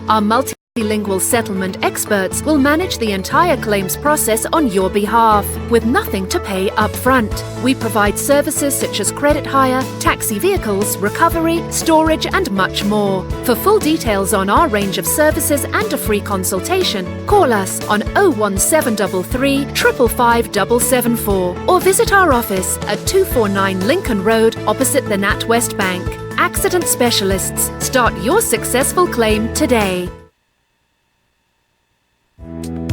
Our multilingual settlement experts will manage the entire claims process on your behalf, with nothing to pay up front. We provide services such as credit hire, taxi vehicles, recovery, storage and much more. For full details on our range of services and a free consultation, call us on 01733 555 774 or visit our office at 249 Lincoln Road opposite the NatWest Bank. Accident Specialists. Start your successful claim today.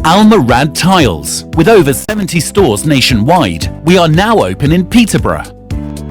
Almarad Tiles. With over 70 stores nationwide, we are now open in Peterborough.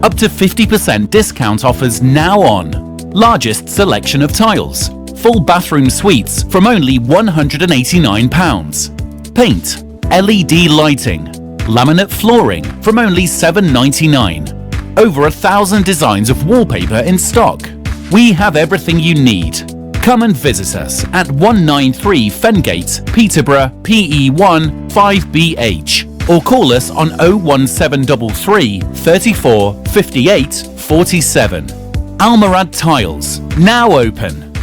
Up to 50% discount offers now on. Largest selection of tiles. Full bathroom suites from only £189. Paint, LED lighting, laminate flooring from only £7.99. Over 1,000 designs of wallpaper in stock. We have everything you need. Come and visit us at 193 Fengate, Peterborough, PE1 5BH, or call us on 01733 34 58 47. Almarad Tiles, now open.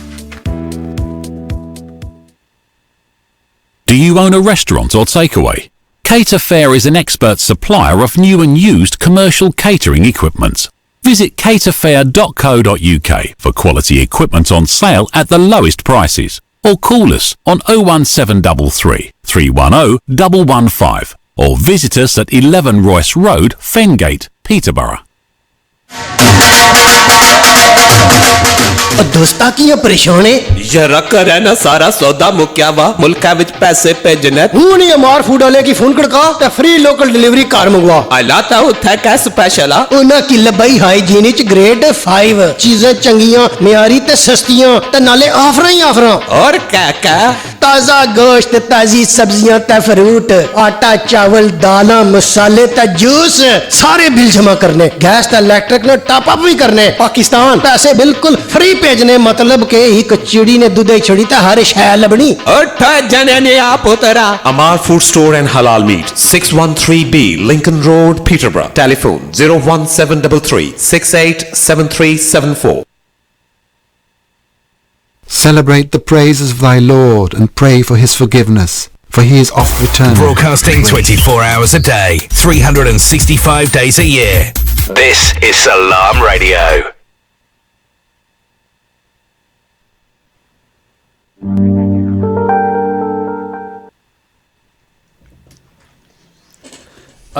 Do you own a restaurant or takeaway? Cater Fair is an expert supplier of new and used commercial catering equipment. Visit caterfair.co.uk for quality equipment on sale at the lowest prices, or call us on 01733 310 115 or visit us at 11 Royce Road, Fengate, Peterborough. दोस्ता की परेशान है जरा कर है ना सारा सौदा मुक्या वा मुल्का विच पैसे भेजने हूं नहीं अमार फूड वाले की फोन करका ते फ्री लोकल डिलीवरी कार मंगवा आलाता उठा क्या स्पेशल आ उना की लबाई हाइजीनिक ग्रेड 5 चीजें चंगियां मियारी ते सस्तियां ते नाले ऑफर ही ऑफर और क्या क्या ताजा गोश्त ताजी सब्जियां ते फ्रूट आटा चावल दालें मसाले ते जूस सारे बिल जमा करने गैस ते इलेक्ट्रिक ने टॉप अप भी करने पाकिस्तान पैसे बिल्कुल फ्री भेजने मतलब के ही चिड़ी ने दूध छड़ी तो हर शैल लबनी जने ने आप उतरा Amar Food Store and Halal Meat 613B Lincoln Road Peterborough telephone 01733 687374. Celebrate the praises of thy Lord and pray for his forgiveness, for he is oft returning. Broadcasting 24 hours a day, 365 days a year. This is Salaam Radio.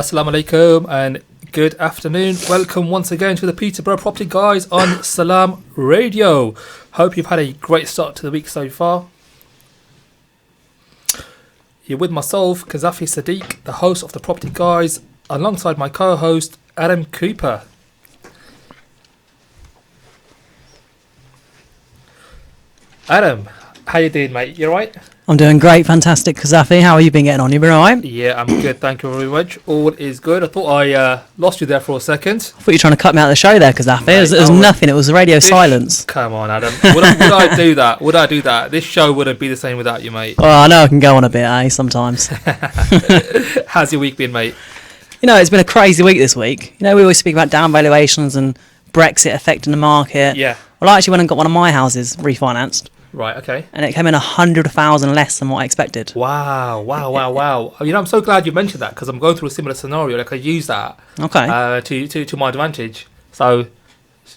Assalamu alaikum and good afternoon. Welcome once again to the Peterborough Property Guys on Salaam Radio. Hope you've had a great start to the week so far. You're with myself, Qasafi Sadiq, the host of the Property Guys, alongside my co-host Adam Cooper. Adam, how you doing, mate? You alright? I'm doing great, fantastic, Qasafi. How have you been getting on? You been alright? Yeah, I'm good, thank you very much. All is good. I thought I lost you there for a second. I thought you were trying to cut me out of the show there, Qasafi. It was nothing, it was radio silence. Come on, Adam. Would I do that? Would I do that? This show wouldn't be the same without you, mate. Well, I know I can go on a bit, sometimes. How's your week been, mate? You know, it's been a crazy week this week. You know, we always speak about down valuations and Brexit affecting the market. Yeah. Well, I actually went and got one of my houses refinanced. Right, okay. And it came in 100,000 less than what I expected. Wow. You know, I'm so glad you mentioned that because I'm going through a similar scenario. Like, I use that to my advantage. So,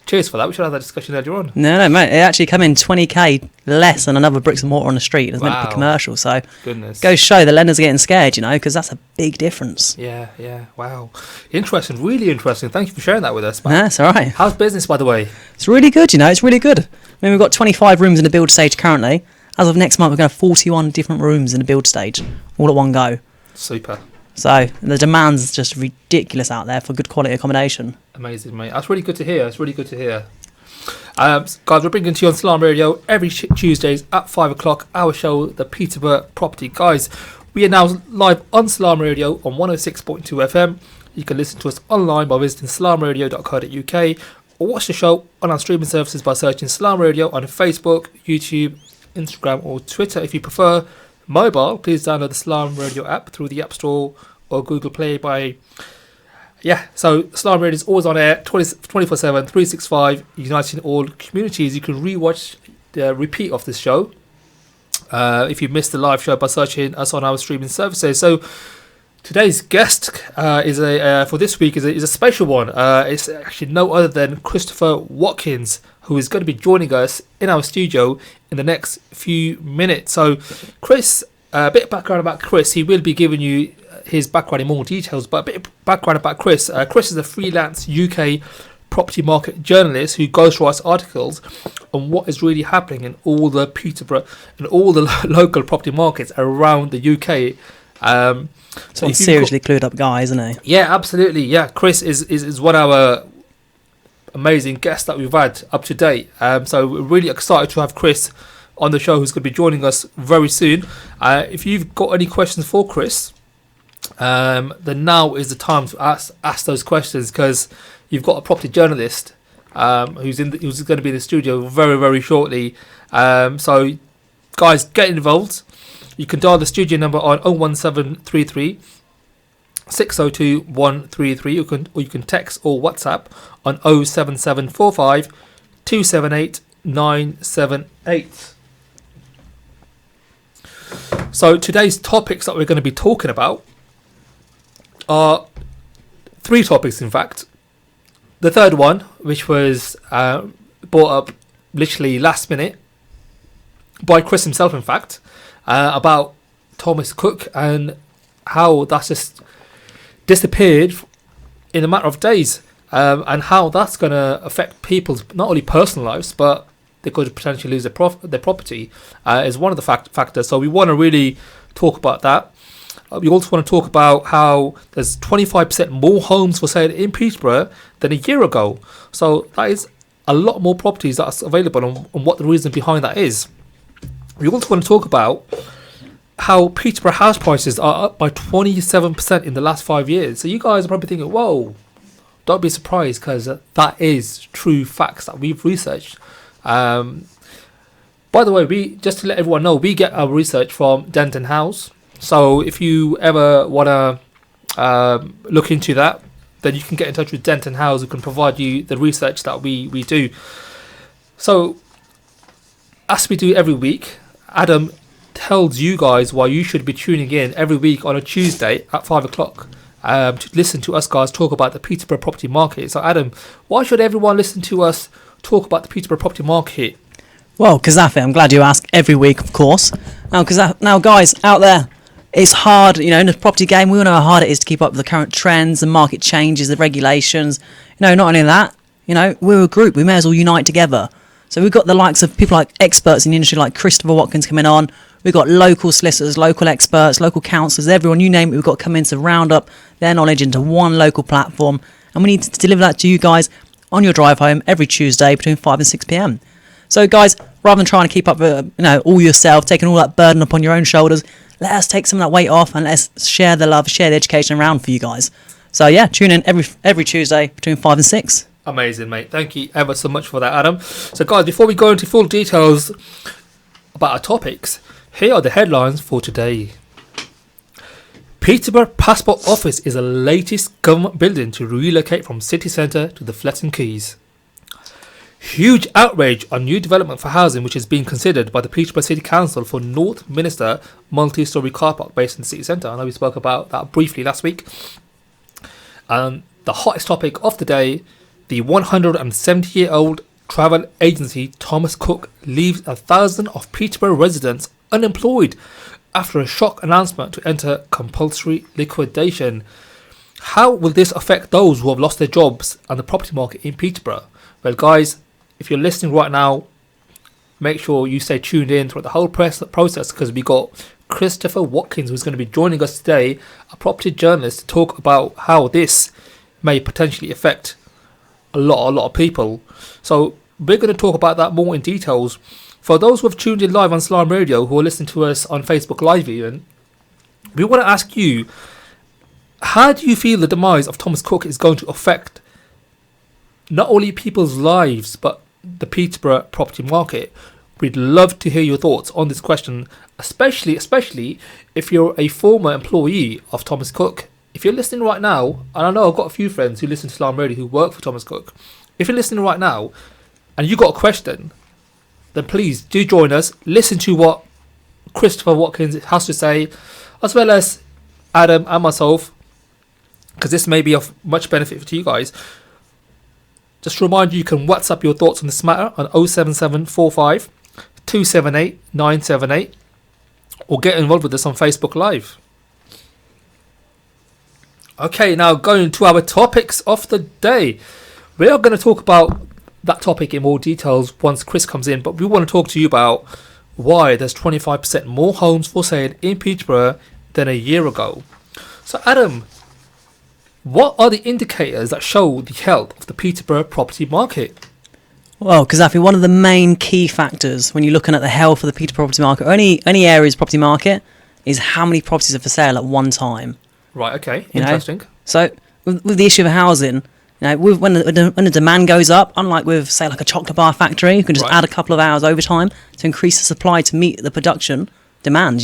cheers for that. We should have that discussion earlier on. No, mate. It actually came in 20k less than another bricks and mortar on the street. It was meant to be commercial. So, goodness. Goes to show the lenders are getting scared, you know, because that's a big difference. Yeah. Wow. Interesting. Really interesting. Thank you for sharing that with us, man. That's all right. How's business, by the way? It's really good, you know. It's really good. I mean, we've got 25 rooms in the build stage currently. As of next month, we're going to have 41 different rooms in the build stage, all at one go. Super. So the demand's just ridiculous out there for good quality accommodation. Amazing, mate. That's really good to hear. Guys, we're bringing to you on Salaam Radio every Tuesdays at 5 o'clock, our show, the Peterborough Property Guys. We are now live on Salaam Radio on 106.2 FM. You can listen to us online by visiting salamradio.co.uk or watch the show on our streaming services by searching Salaam Radio on Facebook, YouTube, Instagram or Twitter. If you prefer mobile, please download the Salaam Radio app through the App Store or Google Play so Salaam Radio is always on air 24/7, 365, uniting all communities. You can rewatch the repeat of this show if you missed the live show by searching us on our streaming services. So today's guest for this week is a special one. It's actually no other than Christopher Watkins, who is going to be joining us in our studio in the next few minutes. So Chris, a bit of background about Chris. He will be giving you his background in more details, but a bit of background about Chris. Chris is a freelance UK property market journalist who ghostwrites articles on what is really happening in all the Peterborough and all the local property markets around the UK. So he's seriously clued up guy, isn't he? Yeah, absolutely. Yeah, Chris is one of our amazing guests that we've had up to date. So we're really excited to have Chris on the show, who's going to be joining us very soon. If you've got any questions for Chris, then now is the time to ask those questions, because you've got a property journalist who's going to be in the studio very, very shortly. So guys, get involved. You can dial the studio number on 01733 602 133. Or you can text or WhatsApp on 07745 278 978. So today's topics that we're going to be talking about are 3 topics, in fact. The third one, which was brought up literally last minute by Chris himself, in fact, about Thomas Cook and how that's just disappeared in a matter of days, and how that's going to affect people's not only personal lives, but they could potentially lose their property, is one of the factors. So we want to really talk about that. We also want to talk about how there's 25% more homes for sale in Peterborough than a year ago. So that is a lot more properties that's available, and what the reason behind that is. We also want to talk about how Peterborough house prices are up by 27% in the last 5 years. So you guys are probably thinking, whoa, don't be surprised, because that is true facts that we've researched. By the way, just to let everyone know, we get our research from Denton House. So if you ever want to look into that, then you can get in touch with Denton House, who can provide you the research that we do. So as we do every week, Adam tells you guys why you should be tuning in every week on a Tuesday at 5 o'clock to listen to us guys talk about the Peterborough property market. So Adam, why should everyone listen to us talk about the Peterborough property market? Well, Qasafi, I'm glad you ask every week, of course. Now, guys out there, it's hard, in the property game. We all know how hard it is to keep up with the current trends, the market changes, the regulations. Not only that, we're a group. We may as well unite together. So we've got the likes of people like experts in the industry, like Christopher Watkins coming on. We've got local solicitors, local experts, local counsellors, everyone, you name it. We've got to come in to round up their knowledge into one local platform. And we need to deliver that to you guys on your drive home every Tuesday between 5 and 6 p.m. So guys, rather than trying to keep up with, all yourself, taking all that burden upon your own shoulders, let us take some of that weight off and let's share the love, share the education around for you guys. So yeah, tune in every Tuesday between 5 and 6. Amazing, mate. Thank you ever so much for that, Adam. So guys, before we go into full details about our topics, here are the headlines for today. Peterborough Passport Office is the latest government building to relocate from city centre to the Fletton Quays. Huge outrage on new development for housing which is being considered by the Peterborough City Council for North Minster multi-storey car park based in the city centre. I know we spoke about that briefly last week. And the hottest topic of the day, the 170-year-old travel agency Thomas Cook leaves 1,000 of Peterborough residents unemployed after a shock announcement to enter compulsory liquidation. How will this affect those who have lost their jobs and the property market in Peterborough? Well, guys, if you're listening right now, make sure you stay tuned in throughout the whole process, because we got Christopher Watkins, who's going to be joining us today, a property journalist, to talk about how this may potentially affect a lot of people. So we're going to talk about that more in details. For those who have tuned in live on Salaam Radio, who are listening to us on Facebook Live even, we want to ask you, how do you feel the demise of Thomas Cook is going to affect not only people's lives, but the Peterborough property market? We'd love to hear your thoughts on this question, especially if you're a former employee of Thomas Cook. If you're listening right now, and I know I've got a few friends who listen to Salaam Radio who work for Thomas Cook. If you're listening right now and you got a question, then please do join us. Listen to what Christopher Watkins has to say, as well as Adam and myself, because this may be of much benefit to you guys. Just to remind you, you can WhatsApp your thoughts on this matter on 07745 278 978 or get involved with us on Facebook Live. Okay, now going to our topics of the day. We are going to talk about that topic in more details once Chris comes in, but we want to talk to you about why there's 25% more homes for sale in Peterborough than a year ago. So Adam, what are the indicators that show the health of the Peterborough property market? Well, Qasafi, one of the main key factors when you're looking at the health of the Peterborough property market, or any area's property market, is how many properties are for sale at one time. Right, okay, interesting. So with the issue of housing, when the demand goes up, unlike with, say, like a chocolate bar factory, you can just add a couple of hours overtime to increase the supply to meet the production demand,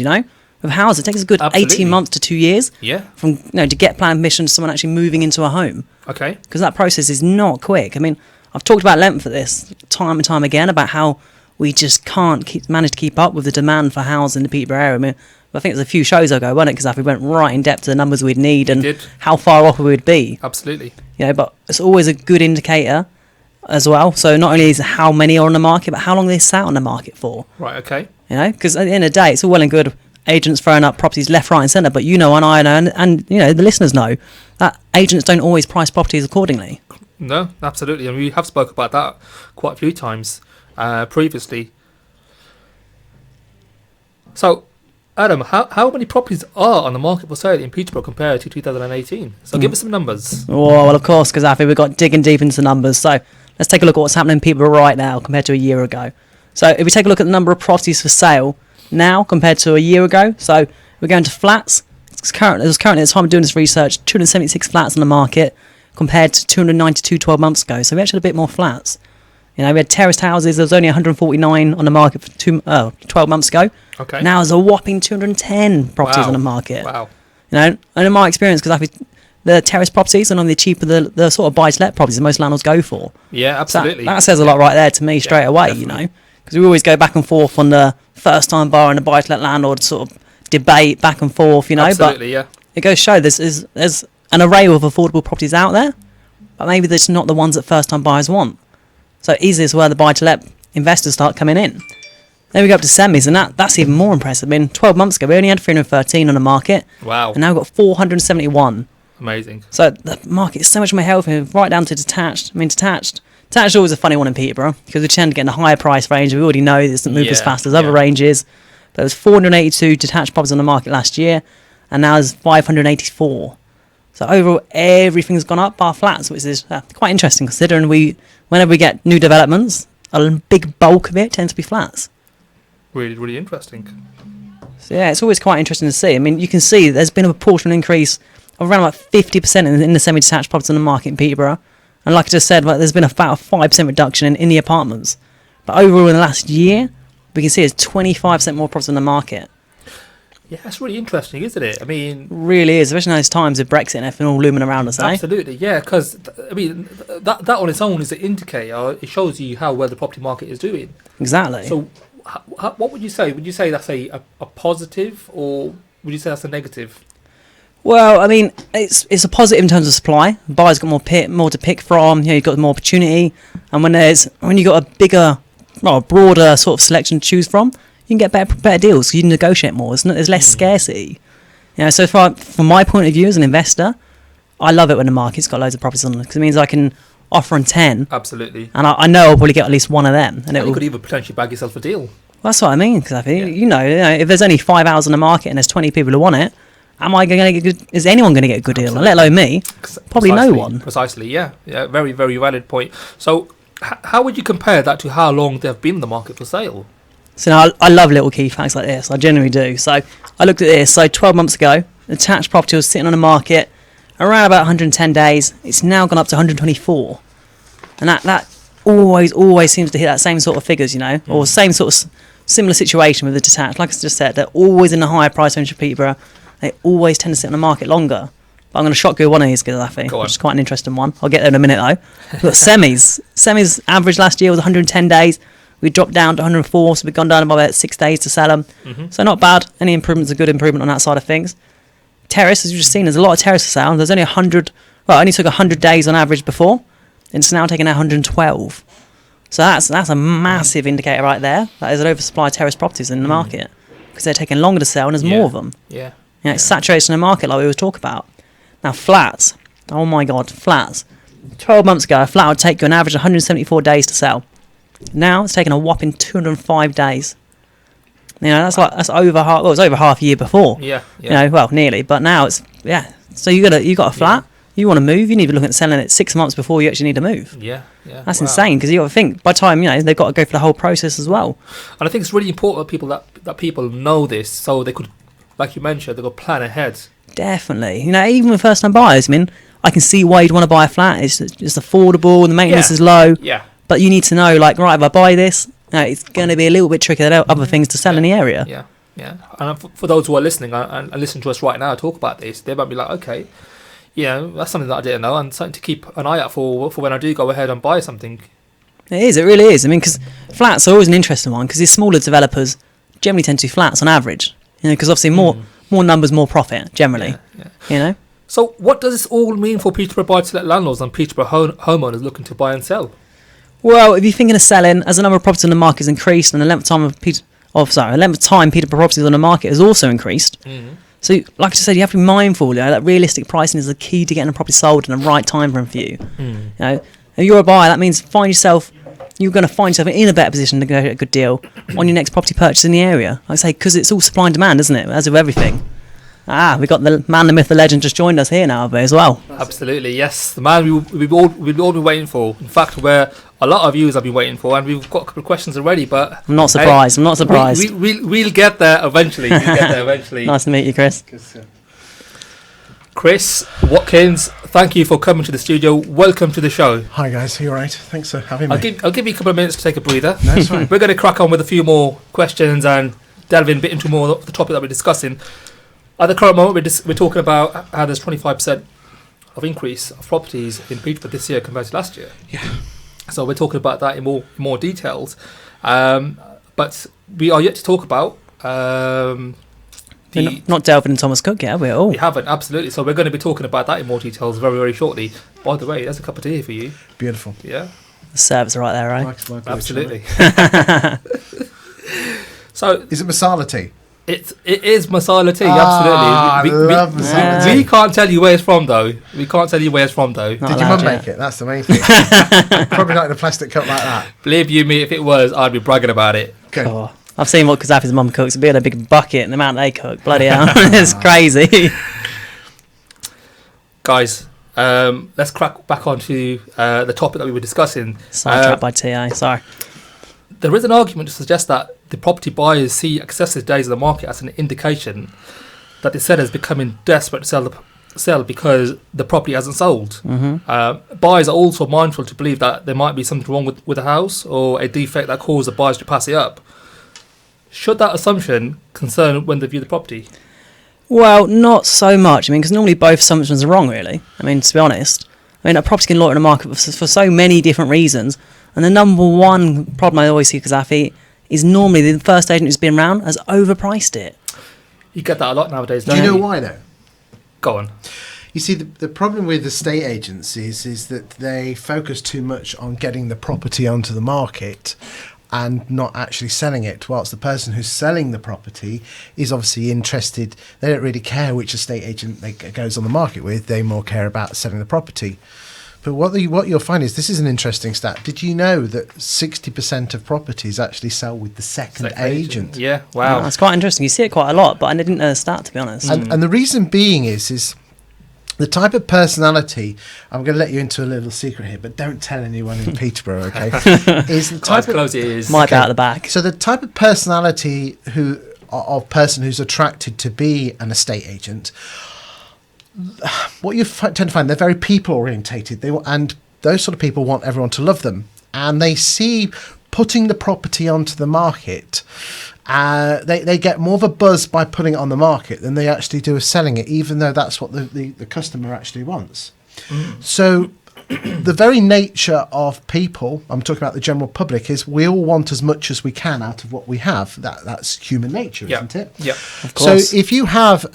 With housing, it takes a good 18 months to 2 years from to get planning permission to someone actually moving into a home. Okay. Because that process is not quick. I mean, I've talked about length for this time and time again about how we just can't manage to keep up with the demand for housing in the Peterborough area. I mean, I think it was a few shows ago, wasn't it? Because we went right in depth to the numbers we'd need and how far off we would be. Absolutely. But it's always a good indicator as well. So not only is it how many are on the market, but how long they sat on the market for. Right, okay. Because at the end of the day, it's all well and good agents throwing up properties left, right and centre, but and I know, and the listeners know, that agents don't always price properties accordingly. No, absolutely. And we have spoke about that quite a few times previously. So, Adam, how many properties are on the market for sale in Peterborough compared to 2018? So give us some numbers. Oh, well, of course, Qasafi, we've got digging deep into the numbers. So let's take a look at what's happening in Peterborough right now compared to a year ago. So if we take a look at the number of properties for sale now compared to a year ago, so we're going to flats. It was currently at the time of doing this research, 276 flats on the market compared to 292 12 months ago. So we actually had a bit more flats. We had terraced houses. There was only 149 on the market for 12 months ago. Okay. Now there's a whopping 210 properties on the market. Wow. And in my experience, because the terrace properties are normally cheaper the sort of buy-to-let properties that most landlords go for. Yeah, absolutely. So that says a lot right there to me straight away, definitely. Because we always go back and forth on the first-time buyer and the buy-to-let landlord sort of debate back and forth, Absolutely, but it goes to show there's an array of affordable properties out there, but maybe there's not the ones that first-time buyers want. So easy is where the buy-to-let investors start coming in. Then we go up to semis, and that's even more impressive. I mean, 12 months ago, we only had 313 on the market. Wow. And now we've got 471. Amazing. So the market is so much more healthy, right down to detached. I mean, detached is always a funny one in Peterborough, because we tend to get in the higher price range. We already know it doesn't move as fast as other ranges. But there was 482 detached properties on the market last year, and now there's 584. So overall, everything's gone up bar flats, which is quite interesting, considering whenever we get new developments, a big bulk of it tends to be flats. Really, really interesting. So it's always quite interesting to see. I mean, you can see there's been a proportional increase of around about 50% in the semi-detached properties on the market in Peterborough. And like I just said, there's been about a 5% reduction in the apartments. But overall, in the last year, we can see there's 25% more properties on the market. Yeah, that's really interesting, isn't it? I mean... Really is, especially in those times of Brexit and everything all looming around us, Absolutely, yeah, because, that on its own is an indicator. It shows you how well the property market is doing. Exactly. So, what would you say? Would you say that's a positive, or would you say that's a negative? Well, I mean, it's a positive in terms of supply. Buyers got more to pick from. You've got more opportunity, and when you got a bigger, broader sort of selection to choose from, you can get better deals. So you can negotiate more. There's less scarcity. So from my point of view as an investor, I love it when the market's got loads of properties on it, because it means I can offer on 10. Absolutely. And I know I'll probably get at least one of them. And you could even potentially bag yourself a deal. Well, that's what I mean, because I think, if there's only 5 hours on the market and there's 20 people who want it, is anyone going to get a good deal? Let alone me? Probably no one. Precisely, yeah. Very, very valid point. So, how would you compare that to how long they've been in the market for sale? So I love little key facts like this. I genuinely do. So I looked at this. So 12 months ago, the detached property was sitting on the market around about 110 days. It's now gone up to 124. And that always seems to hit that same sort of figures, or same sort of similar situation with the detached. Like I just said, they're always in the higher price range of Peterborough. They always tend to sit on the market longer. But I'm going to shock you with one of these, Qasafi, which is quite an interesting one. I'll get there in a minute, though. We've got semis. Semis average last year was 110 days. We dropped down to 104, so we've gone down by about 6 days to sell them. So not bad. Any improvement's a good improvement on that side of things. Terrace, as you've just seen, there's a lot of terrace to sell. There's only 100, well, it only took 100 days on average before. It's now taking 112. So that's a massive indicator right there. That is an oversupply of terrace properties in the market because they're taking longer to sell and there's more of them. Yeah. It's saturation in the market like we always talk about. Now flats. Oh my God, flats. 12 months ago, a flat would take you an average 174 days to sell. Now it's taking a whopping 205 days. That's over half. Well, it was over half a year before. Yeah. Well, nearly. But now it's So you got a flat. You want to move. You need to look at selling it 6 months before you actually need to move. Yeah. That's insane because you got to think by the time they've got to go through the whole process as well. And I think it's really important that people know this so they could, like you mentioned, they could plan ahead. Definitely. Even with first time buyers, I can see why you'd want to buy a flat. It's affordable and the maintenance is low. Yeah. But you need to know, right, if I buy this, it's going to be a little bit trickier than other things to sell in the area. Yeah. And for those who are listening and listen to us right now talk about this, they might be like, okay, that's something that I didn't know and something to keep an eye out for when I do go ahead and buy something. It really is. Because flats are always an interesting one because these smaller developers generally tend to do flats on average. Because obviously more numbers, more profit, generally. Yeah. So what does this all mean for Peterborough buy-to-let landlords and Peterborough homeowners looking to buy and sell? Well, if you're thinking of selling, as the number of properties on the market has increased and the length of time Peterborough properties on the market has also increased. So, like I said, you have to be mindful that realistic pricing is the key to getting a property sold in the right time frame for you. If you're a buyer, that means you're going to find yourself in a better position to get a good deal on your next property purchase in the area. Like I say, because it's all supply and demand, isn't it? As with everything. We've got the man, the myth, the legend just joined us here now as well. Absolutely, yes. The man we've all been waiting for. In fact, where a lot of viewers have been waiting for, and we've got a couple of questions already, but... I'm not surprised. We'll get there eventually. Nice to meet you, Chris. Chris Watkins, thank you for coming to the studio. Welcome to the show. Hi guys, are you alright? Thanks for having me. I'll give you a couple of minutes to take a breather. No, that's fine. We're going to crack on with a few more questions and delve in a bit into more of the topic that we're discussing. At the current moment, we're talking about how there's 25% of increase of properties in Peterborough this year compared to last year. Yeah. So we're talking about that in more details. But we are yet to talk about... not delving in Thomas Cook yet, are we all? We haven't, absolutely. So we're going to be talking about that in more details very, very shortly. By the way, there's a cup of tea for you. Beautiful. Yeah. The serves are right there, right? Absolutely. So is it masala tea? It is masala tea, absolutely. I love masala tea. We can't tell you where it's from, though. Did your mum make it? That's the main thing. Probably not in a plastic cup like that. Believe you me, if it was, I'd be bragging about it. Good. Oh, I've seen what Qasafi's mum cooks. It'd be in a big bucket and the amount they cook. Bloody hell. It's crazy. Guys, let's crack back onto the topic that we were discussing. Sidetracked by TA, sorry. There is an argument to suggest that the property buyers see excessive days of the market as an indication that the seller is becoming desperate to sell because the property hasn't sold. Buyers are also mindful to believe that there might be something wrong with the house or a defect that causes the buyers to pass it up. Should that assumption concern when they view the property? Well, not so much. Because normally both assumptions are wrong, really. To be honest. A property can loiter in the market for so many different reasons. And the number one problem I always see with Qasafi is normally the first agent who's been around has overpriced it. You get that a lot nowadays, don't you? Do you know why, though? Go on. You see, the problem with estate agencies is that they focus too much on getting the property onto the market and not actually selling it, whilst the person who's selling the property is obviously interested. They don't really care which estate agent they goes on the market with. They more care about selling the property. But what you'll find is, this is an interesting stat. Did you know that 60% of properties actually sell with the second agent? Yeah, wow. That's quite interesting. You see it quite a lot, but I didn't know the stat, to be honest. And the reason being is the type of personality, I'm going to let you into a little secret here, but don't tell anyone in Peterborough, okay? Is the type close it is. Might be out the back. So the type of personality of person who's attracted to be an estate agent, what you tend to find, they're very people orientated. And those sort of people want everyone to love them, and they see putting the property onto the market. They get more of a buzz by putting it on the market than they actually do of selling it, even though that's what the customer actually wants. So the very nature of people, I'm talking about the general public, is we all want as much as we can out of what we have. That's human nature, isn't it? Yeah, of course. So if you have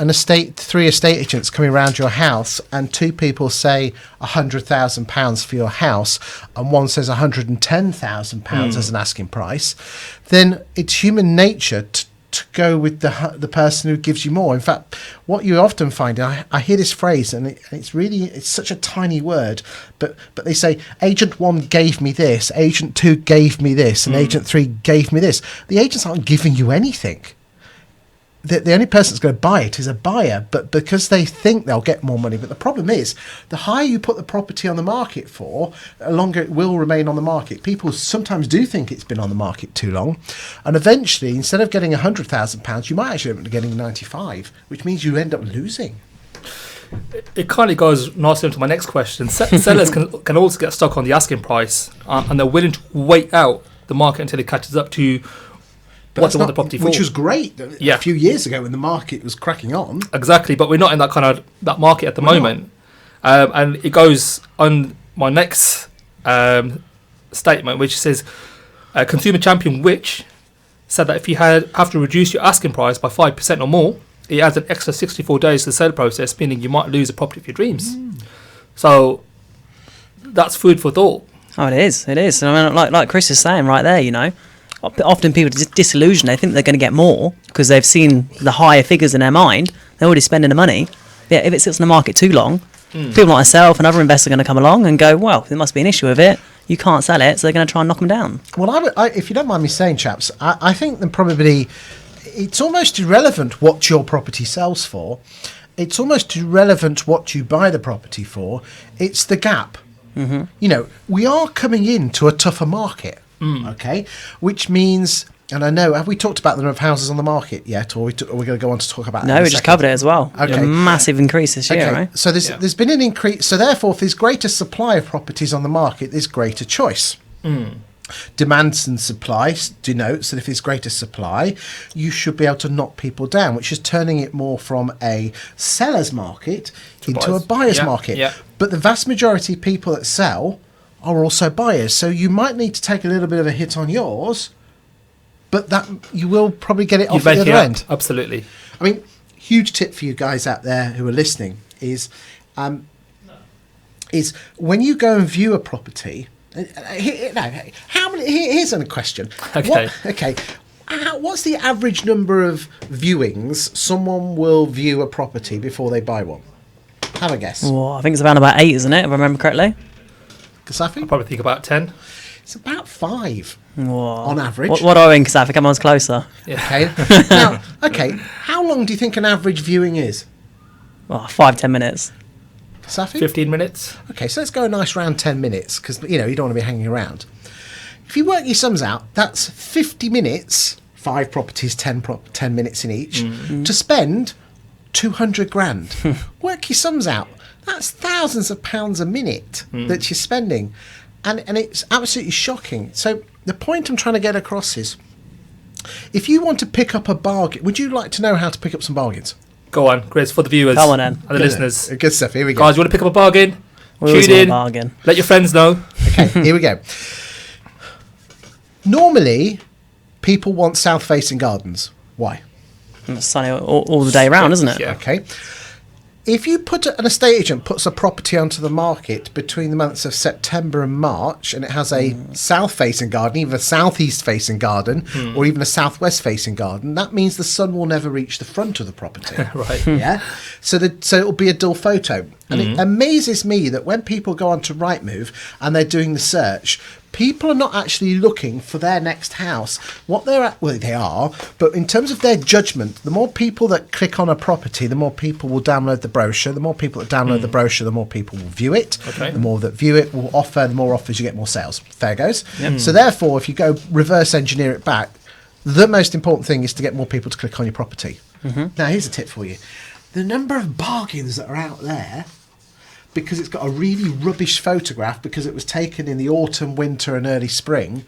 three estate agents coming around your house, and two people say £100,000 for your house, and one says £110,000 as an asking price, then it's human nature to go with the person who gives you more. In fact, what you often find, I hear this phrase, and it's such a tiny word, but they say agent 1 gave me this, agent 2 gave me this, and agent 3 gave me this. The agents aren't giving you anything. The only person that's going to buy it is a buyer, but because they think they'll get more money. But the problem is, the higher you put the property on the market for, the longer it will remain on the market. People sometimes do think it's been on the market too long, and eventually, instead of getting £100,000, you might actually end up getting 95, which means you end up losing. It kind of goes nicely into my next question. Sellers can also get stuck on the asking price, and they're willing to wait out the market until it catches up to what they want the property for. Which was great a few years ago when the market was cracking on. Exactly, but we're not in that market at the moment. And it goes on my next statement, which says, Consumer Champion Which said that if you have to reduce your asking price by 5% or more, it adds an extra 64 days to the sale process, meaning you might lose a property of your dreams. So that's food for thought. Oh, it is. I mean, like Chris is saying right there, often people are disillusioned. They think they're going to get more because they've seen the higher figures in their mind. They're already spending the money. Yeah, if it sits in the market too long, people like myself and other investors are going to come along and go, well, there must be an issue with it. You can't sell it, so they're going to try and knock them down. Well, if you don't mind me saying, chaps, I think that probably it's almost irrelevant what your property sells for. It's almost irrelevant what you buy the property for. It's the gap. We are coming into a tougher market. Okay, which means, and I know, have we talked about the number of houses on the market yet, or are we going to go on to talk about? No, we just covered it as well. Okay, a massive increase this year, right? So there's been an increase. So therefore, if there's greater supply of properties on the market, there's greater choice. Demand and supply denotes that if there's greater supply, you should be able to knock people down, which is turning it more from a seller's market into a buyer's market. Yeah. But the vast majority of people that sell are also buyers, so you might need to take a little bit of a hit on yours, but that you will probably get it off at the other end. Absolutely. I mean, huge tip for you guys out there who are listening is when you go and view a property. Here's a question. Okay. What's the average number of viewings someone will view a property before they buy one? Have a guess. Well, I think it's around about 8, isn't it? If I remember correctly. Qasafi? I probably think about 10. It's about 5 Whoa. On average. What are we in, Qasafi? Come on, closer. Yeah. Okay. How long do you think an average viewing is? 5-10 minutes. Qasafi? 15 minutes. Okay, so let's go a nice round 10 minutes because you don't want to be hanging around. If you work your sums out, that's 50 minutes, 5 properties, 10 minutes in each, to spend 200 grand. Work your sums out. That's thousands of pounds a minute that you're spending. And it's absolutely shocking. So the point I'm trying to get across is, if you want to pick up a bargain, would you like to know how to pick up some bargains? Go on, Chris, for the viewers Come on, then. And the listeners. Good stuff, here we go. Guys, you want to pick up a bargain? Tune in, let your friends know. Okay, here we go. Normally, people want south-facing gardens. Why? It's sunny all the day around, isn't it? Yeah. Okay. If you an estate agent puts a property onto the market between the months of September and March, and it has a south-facing garden, either a southeast-facing garden or even a southwest-facing garden, that means the sun will never reach the front of the property. Right. Yeah. So it'll be a dull photo, and it amazes me that when people go onto Rightmove and they're doing the search, people are not actually looking for their next house. What they're at, well, they are, but in terms of their judgment, the more people that click on a property, the more people will download the brochure. The more people that download the brochure, the more people will view it. Okay. The more that view it will offer, the more offers you get, more sales. Fair goes. So therefore, if you go reverse engineer it back, the most important thing is to get more people to click on your property. Now, here's a tip for you. The number of bargains that are out there, because it's got a really rubbish photograph, because it was taken in the autumn, winter and early spring,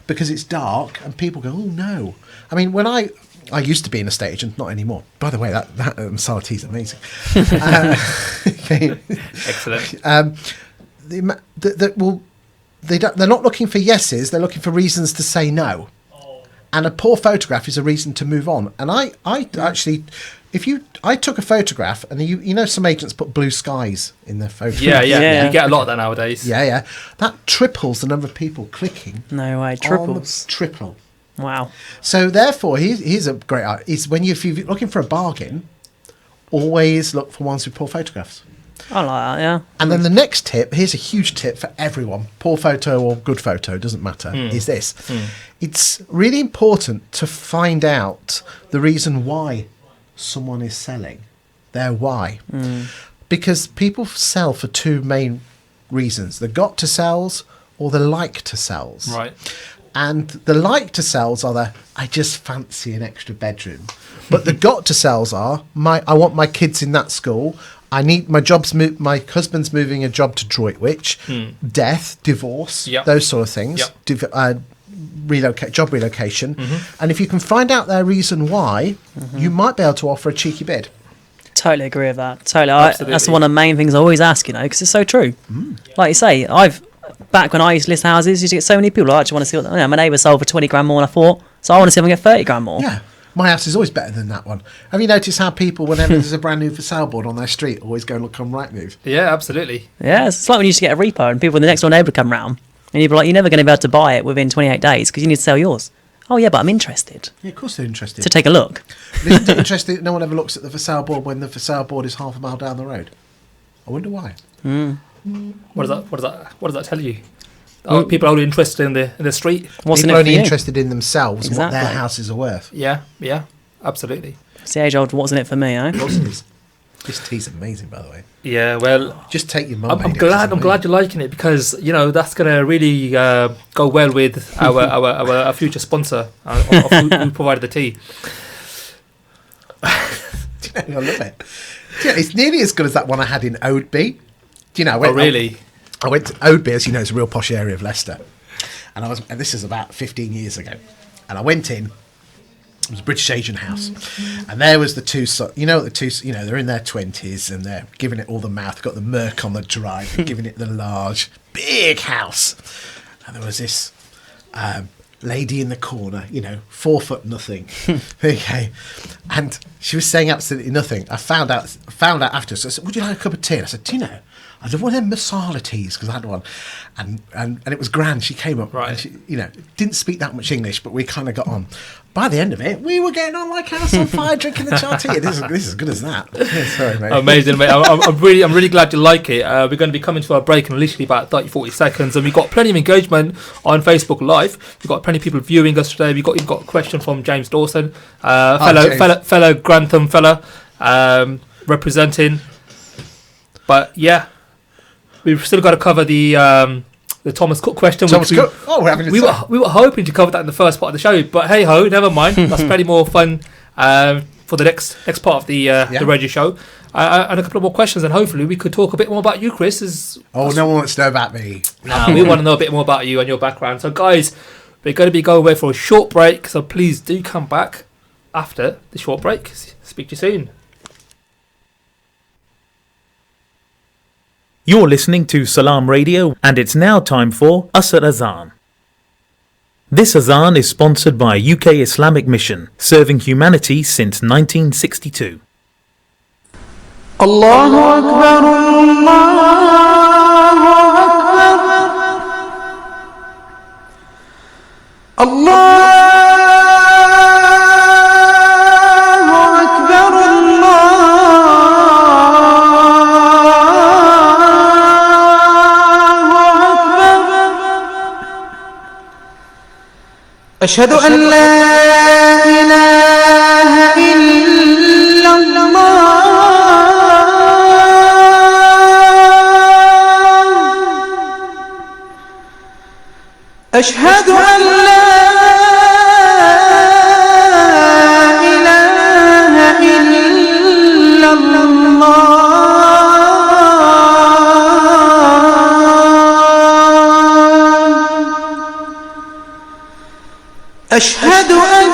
because it's dark, and people go, oh no. I mean, when I used to be an estate agent, not anymore. By the way, that Salatee's amazing. Okay. Excellent. they're not looking for yeses, they're looking for reasons to say no. And a poor photograph is a reason to move on. And I actually, I took a photograph, and you know some agents put blue skies in their photos. Yeah. You get a lot of that nowadays. Yeah. That triples the number of people clicking. No way, triples. Triple. Wow. So therefore, here's a great art. Is when if you're looking for a bargain, always look for ones with poor photographs. I like that, yeah. And then the next tip, here's a huge tip for everyone, poor photo or good photo, doesn't matter, is this. It's really important to find out the reason why someone is selling, their why. Because people sell for two main reasons, the got to sells or the like to sells. Right. And the like to sells are the, I just fancy an extra bedroom. But the got to sells are, I want my kids in that school, I need my my husband's moving a job to Droitwich, death, divorce, those sort of things, job relocation. And if you can find out their reason why, you might be able to offer a cheeky bid. Totally agree with that. Totally. That's one of the main things I always ask, because it's so true. Like you say, back when I used to list houses, you used to get so many people. I actually want to see what my neighbour sold for 20 grand more than I thought, so I want to see if I can get 30 grand more. Yeah. My house is always better than that one. Have you noticed how people, whenever there's a brand new for sale board on their street, always go look on Rightmove? Yeah, absolutely. Yeah, it's like when you used to get a repo and people in the next door neighbour come round and you'd be like, you're never going to be able to buy it within 28 days because you need to sell yours. Oh, yeah, but I'm interested. Yeah, of course they're interested. To take a look. Isn't it interesting that no one ever looks at the for sale board when the for sale board is half a mile down the road? I wonder why. What does that tell you? People are only interested in the street. People are only interested in themselves and what their houses are worth. Yeah, absolutely. It's the age old, what's in it for me, eh? Of course it is. This tea's amazing, by the way. Yeah, well, just take your mum. I'm glad you're liking it because that's gonna really go well with our future sponsor who provided the tea. I love it. It's nearly as good as that one I had in Oadby. Really? I went to Oadby, as you know, it's a real posh area of Leicester, and this is about 15 years ago, and I went in. It was a British Asian house, and there was the two. They're in their 20s and they're giving it all the mouth. They've got the Merc on the drive, giving it the large, big house, and there was this lady in the corner, 4 foot nothing, okay, and she was saying absolutely nothing. I found out afterwards. I said, "Would you like a cup of tea?" And I said, "Do you know, I did one of them masala teas because I had one, and it was grand." She came up, right? And she, didn't speak that much English, but we kind of got on. By the end of it, we were getting on like house on fire, drinking the chai tea. This is as good as that. Yeah, sorry, mate. Amazing, mate. I'm really glad you like it. We're going to be coming to our break in literally about 30-40 seconds, and we've got plenty of engagement on Facebook Live. We've got plenty of people viewing us today. You've got a question from James Dawson, fellow Grantham fella, representing. But yeah, we've still got to cover the Thomas Cook question. Thomas Cook. Oh, we're having we were hoping to cover that in the first part of the show, but hey ho, never mind. That's plenty more fun for the next part of the radio show, and a couple of more questions, and hopefully we could talk a bit more about you, Chris. No one wants to know about me. No, we want to know a bit more about you and your background. So guys, we're going to be going away for a short break, so please do come back after the short break. Speak to you soon. You're listening to Salaam Radio, and it's now time for Asr Azan. This Azan is sponsored by UK Islamic Mission, serving humanity since 1962. Allahu Akbar, Allahu Akbar, Allah. أشهد أن لا إله إلا الله أشهد أن لا إله إلا الله أشهد أن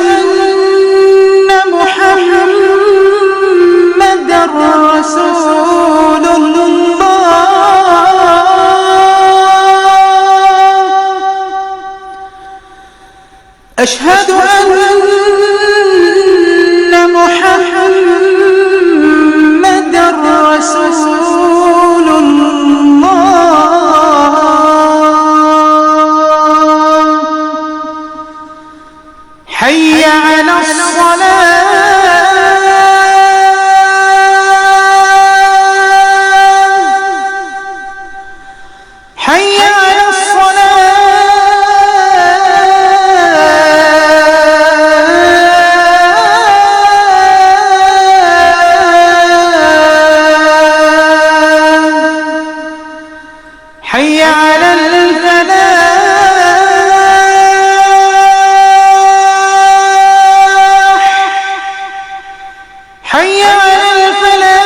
محمدًا رسول الله أشهد أن محمد رسول الله حي على الصلاة حي على حي على الفلاح حي على الفلاح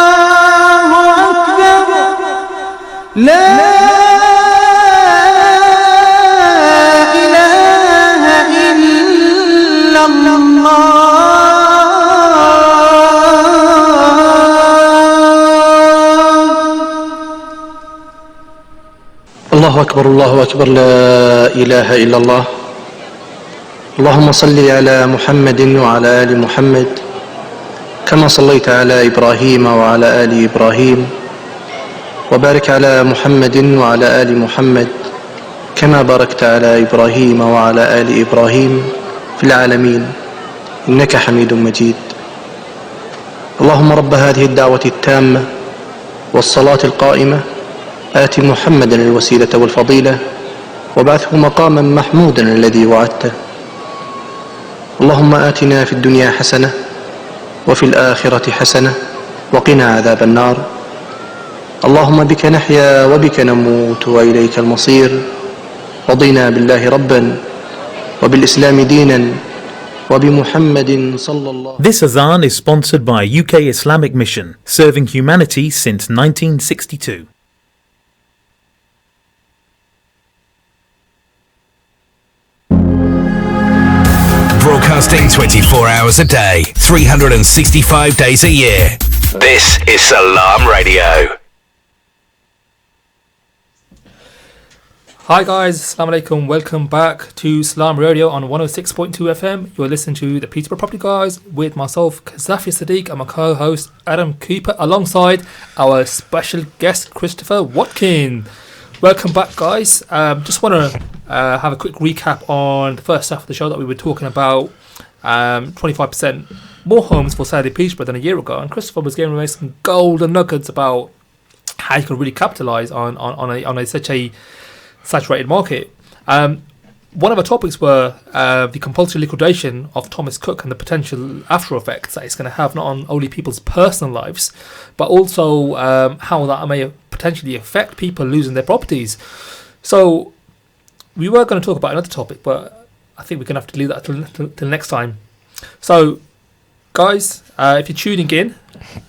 الله أكبر الله أكبر لا إله إلا الله أكبر الله أكبر لا إله إلا الله. اللهم صل على محمد وعلى آل محمد كما صليت على إبراهيم وعلى آل إبراهيم وبارك على محمد وعلى آل محمد كما باركت على إبراهيم وعلى آل إبراهيم في العالمين إنك حميد مجيد. اللهم رب هذه الدعوة التامة والصلاة القائمة آت محمدا الوسيلة والفضيلة وابعثه مقاما محمودا الذي وعدته. اللهم آتنا في الدنيا حسنة وفي الآخرة حسنة وقنا عذاب النار. اللهم بك نحيا وبك نموت وإليك المصير. رضينا بالله ربا وبالإسلام دينا وبمحمد صلى الله. This Azan is sponsored by UK Islamic Mission, serving humanity since 1962. Broadcasting 24 hours a day, 365 days a year. This is Salaam Radio. Hi guys, Assalamu alaikum, welcome back to Salaam Radio on 106.2 FM. You're listening to the Peterborough Property Guys with myself, Qasafi Sadiq, and my co-host Adam Cooper, alongside our special guest Christopher Watkins. Welcome back guys. Just want to have a quick recap on the first half of the show that we were talking about 25% more homes for sale in Peterborough than a year ago, and Christopher was giving away some golden nuggets about how you can really capitalise on such a saturated market. One of our topics were the compulsory liquidation of Thomas Cook and the potential after effects that it's going to have not on only people's personal lives, but also how that may potentially affect people losing their properties. So we were going to talk about another topic, but I think we're going to have to leave that till next time. So guys, if you're tuning in,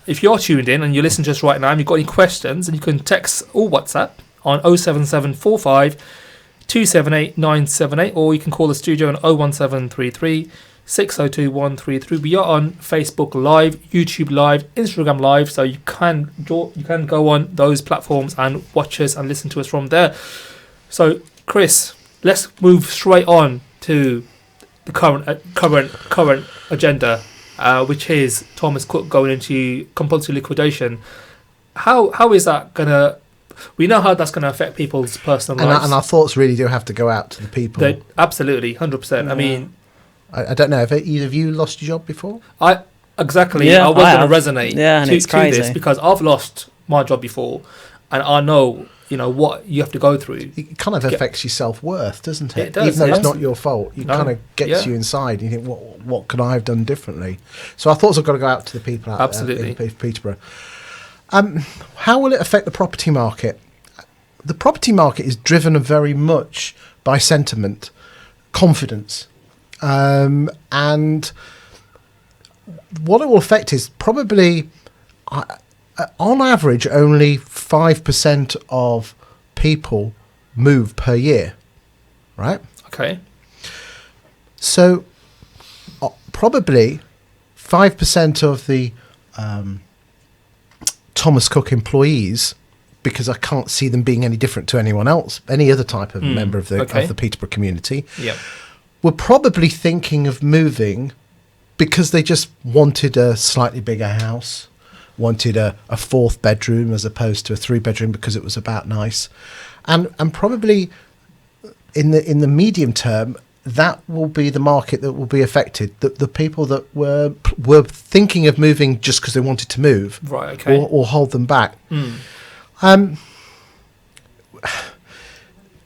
if you're tuned in and you're listening to us right now and you've got any questions, and you can text or WhatsApp on 07745 278 978, or you can call the studio on 01733 602 133. We are on Facebook Live, YouTube Live, Instagram Live, so you can go on those platforms and watch us and listen to us from there. So Chris, let's move straight on to the current agenda, which is Thomas Cook going into compulsory liquidation. How is that gonna? We know how that's going to affect people's personal lives. And our thoughts really do have to go out to the people. Absolutely, 100%. I mean, I don't know. Have either of you lost your job before? Exactly. Yeah, I was going to resonate to this because I've lost my job before, and I know what you have to go through. It kind of affects your self-worth, doesn't it? It does. Even though it's not your fault, it kind of gets you inside. You think, what could I have done differently? So our thoughts have got to go out to the people out there in Peterborough. How will it affect the property market? The property market is driven very much by sentiment, confidence, and what it will affect is probably on average, only 5% of people move per year, right? Okay. So probably 5% of the Thomas Cook employees, because I can't see them being any different to anyone else, any other type of member of the Peterborough community, were probably thinking of moving because they just wanted a slightly bigger house, wanted a 4th bedroom as opposed to a 3-bedroom because it was about nice, and probably in the medium term, that will be the market that will be affected. The people that were thinking of moving just because they wanted to move, right? Okay, or hold them back.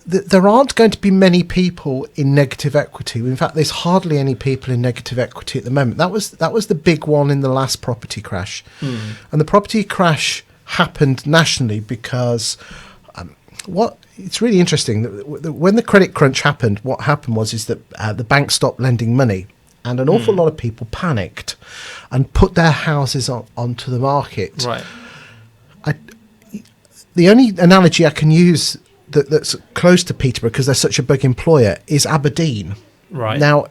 There aren't going to be many people in negative equity. In fact, there's hardly any people in negative equity at the moment. That was the big one in the last property crash, and the property crash happened nationally because it's really interesting that when the credit crunch happened, what happened was that the bank stopped lending money, and an awful lot of people panicked and put their houses onto the market. Right. The only analogy I can use that's close to Peterborough, because they're such a big employer, is Aberdeen. Right. Now,